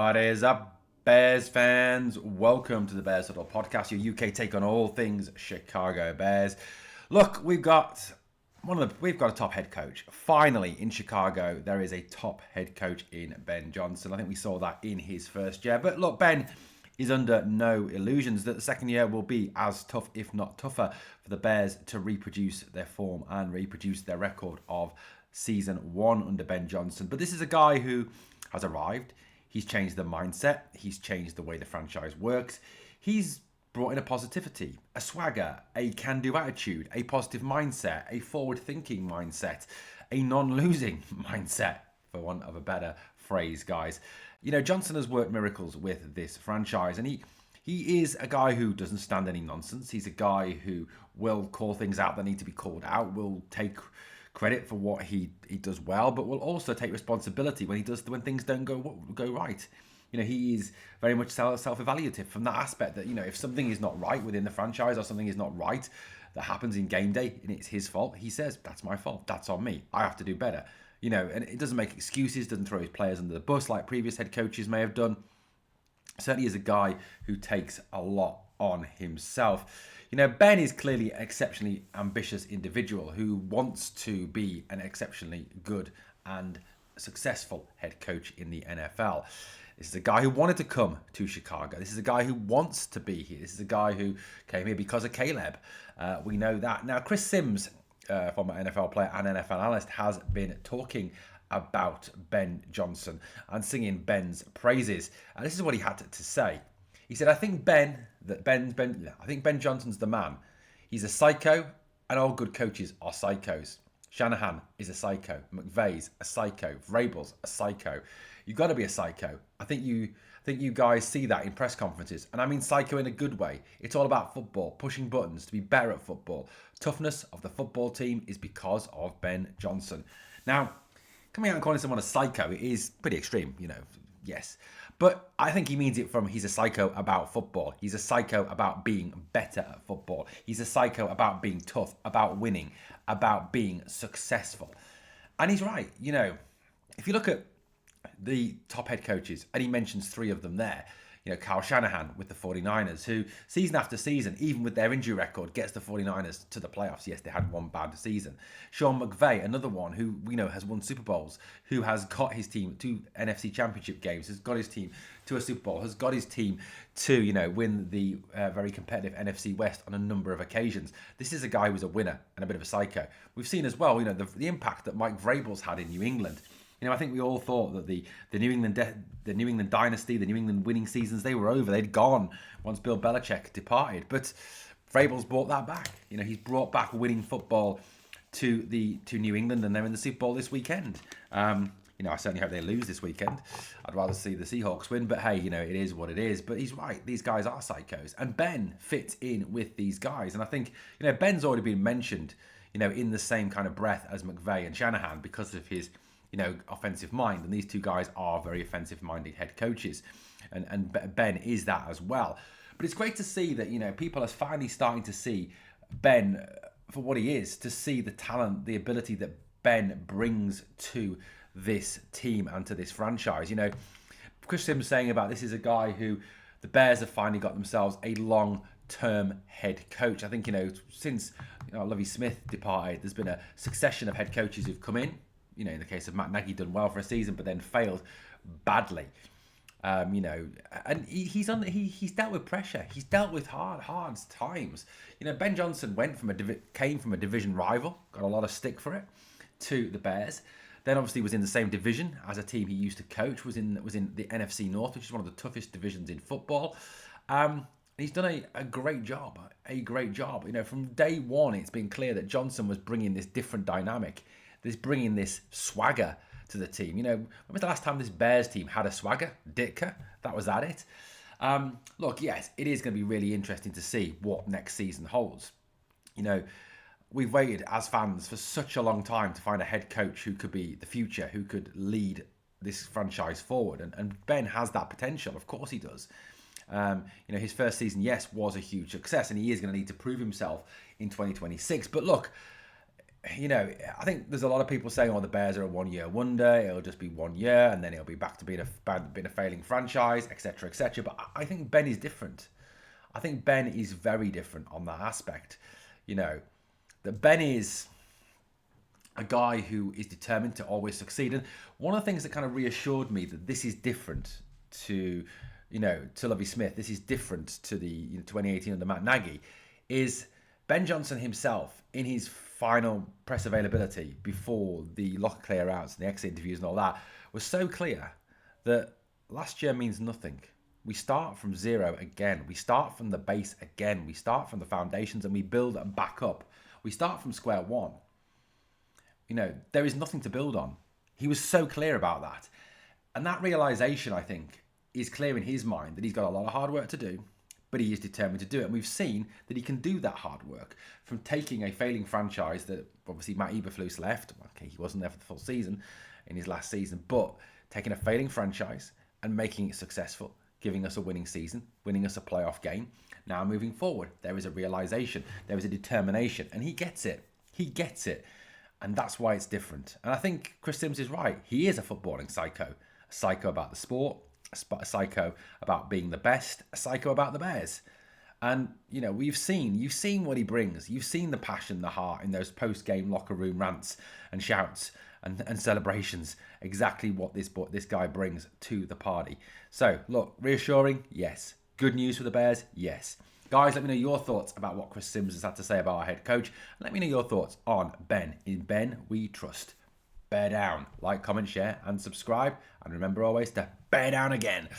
What is up, Bears fans? Welcome to the Bears Huddle podcast, your UK take on all things Chicago Bears. Look, we've got a top head coach. Finally, in Chicago, there is a top head coach in Ben Johnson. I think we saw that in his first year. But look, Ben is under no illusions that the second year will be as tough, if not tougher, for the Bears to reproduce their form and reproduce their record of season one under Ben Johnson. But this is a guy who has arrived. He's changed the mindset. He's changed the way the franchise works. He's brought in a positivity, a swagger, a can-do attitude, a positive mindset, a forward-thinking mindset, a non-losing mindset, for want of a better phrase, guys. You know, Johnson has worked miracles with this franchise, and he is a guy who doesn't stand any nonsense. He's a guy who will call things out that need to be called out, will take credit for what he does well, but will also take responsibility when things don't go right. You know, he is very much self-evaluative from that aspect that, you know, if something is not right within the franchise or something is not right that happens in game day and it's his fault, he says, that's my fault, that's on me, I have to do better. You know, and it doesn't make excuses, doesn't throw his players under the bus like previous head coaches may have done. Certainly is a guy who takes a lot on himself. You know, Ben is clearly an exceptionally ambitious individual who wants to be an exceptionally good and successful head coach in the NFL. This is a guy who wanted to come to Chicago. This is a guy who wants to be here. This is a guy who came here because of Caleb. We know that. Now, Chris Sims, former NFL player and NFL analyst, has been talking about Ben Johnson and singing Ben's praises. And this is what he had to say. He said, I think Ben Johnson's the man. He's a psycho, and all good coaches are psychos. Shanahan is a psycho. McVay's a psycho. Vrabel's a psycho. You've got to be a psycho. I think you guys see that in press conferences. And I mean psycho in a good way. It's all about football, pushing buttons to be better at football. Toughness of the football team is because of Ben Johnson. Now, coming out and calling someone a psycho is pretty extreme, you know, yes. But I think he means it from he's a psycho about football. He's a psycho about being better at football. He's a psycho about being tough, about winning, about being successful. And he's right. You know, if you look at the top head coaches, and he mentions three of them there, you know, Kyle Shanahan with the 49ers, who season after season, even with their injury record, gets the 49ers to the playoffs. Yes, they had one bad season. Sean McVay, another one who, you know, has won Super Bowls, who has got his team to NFC Championship games, has got his team to a Super Bowl, has got his team to, you know, win the very competitive NFC West on a number of occasions. This is a guy who's a winner and a bit of a psycho. We've seen as well, you know, the impact that Mike Vrabel's had in New England. You know, I think we all thought that the New England dynasty, the New England winning seasons, they were over. They'd gone once Bill Belichick departed. But Vrabel's brought that back. You know, he's brought back winning football to New England, and they're in the Super Bowl this weekend. You know, I certainly hope they lose this weekend. I'd rather see the Seahawks win, but hey, you know, it is what it is. But he's right; these guys are psychos, and Ben fits in with these guys. And I think, you know, Ben's already been mentioned, you know, in the same kind of breath as McVay and Shanahan because of his, you know, offensive mind, and these two guys are very offensive-minded head coaches, and Ben is that as well. But it's great to see that, you know, people are finally starting to see Ben for what he is, to see the talent, the ability that Ben brings to this team and to this franchise. You know, Chris Sims saying about this is a guy who the Bears have finally got themselves a long-term head coach. I think, you know, since, you know, Lovie Smith departed, there's been a succession of head coaches who've come in. You know, in the case of Matt Nagy, done well for a season, but then failed badly. You know, and he's dealt with pressure. He's dealt with hard times. You know, Ben Johnson came from a division rival, got a lot of stick for it, to the Bears. Then obviously was in the same division as a team he used to coach. Was in the NFC North, which is one of the toughest divisions in football. He's done a great job. You know, from day one, it's been clear that Johnson was bringing this different dynamic. Bringing this swagger to the team. You know, when was the last time this Bears team had a swagger? Ditka, that was at it. Look, yes, it is going to be really interesting to see what next season holds. You know, we've waited as fans for such a long time to find a head coach who could be the future, who could lead this franchise forward. And Ben has that potential. Of course he does. You know, his first season, yes, was a huge success, and he is going to need to prove himself in 2026. But look, I think there's a lot of people saying, "Oh, the Bears are a one-year wonder. It'll just be 1 year, and then it'll be back to being a failing franchise, etc., etc." But I think Ben is different. I think Ben is very different on that aspect. That Ben is a guy who is determined to always succeed. And one of the things that kind of reassured me that this is different to, to Lovie Smith, this is different to the 2018 under Matt Nagy, is Ben Johnson himself in his final press availability before the locker clear outs and the exit interviews and all that was so clear that last year means nothing. We start from zero again. We start from the base again. We start from the foundations and we build and back up. We start from square one. There is nothing to build on. He was so clear about that. And that realization, I think, is clear in his mind that he's got a lot of hard work to do, but he is determined to do it. And we've seen that he can do that hard work from taking a failing franchise that obviously Matt Eberflus left. Okay, he wasn't there for the full season in his last season, but taking a failing franchise and making it successful, giving us a winning season, winning us a playoff game. Now moving forward, there is a realization, there is a determination, and he gets it. He gets it. And that's why it's different. And I think Chris Sims is right. He is a footballing psycho. A psycho about the sport, a psycho about being the best, a psycho about the Bears. And, you've seen what he brings. You've seen the passion, the heart in those post-game locker room rants and shouts and celebrations. Exactly what this guy brings to the party. So, look, reassuring? Yes. Good news for the Bears? Yes. Guys, let me know your thoughts about what Chris Sims has had to say about our head coach. Let me know your thoughts on Ben. In Ben, we trust. Bear down. Like, comment, share, and subscribe. And remember always to bear down again.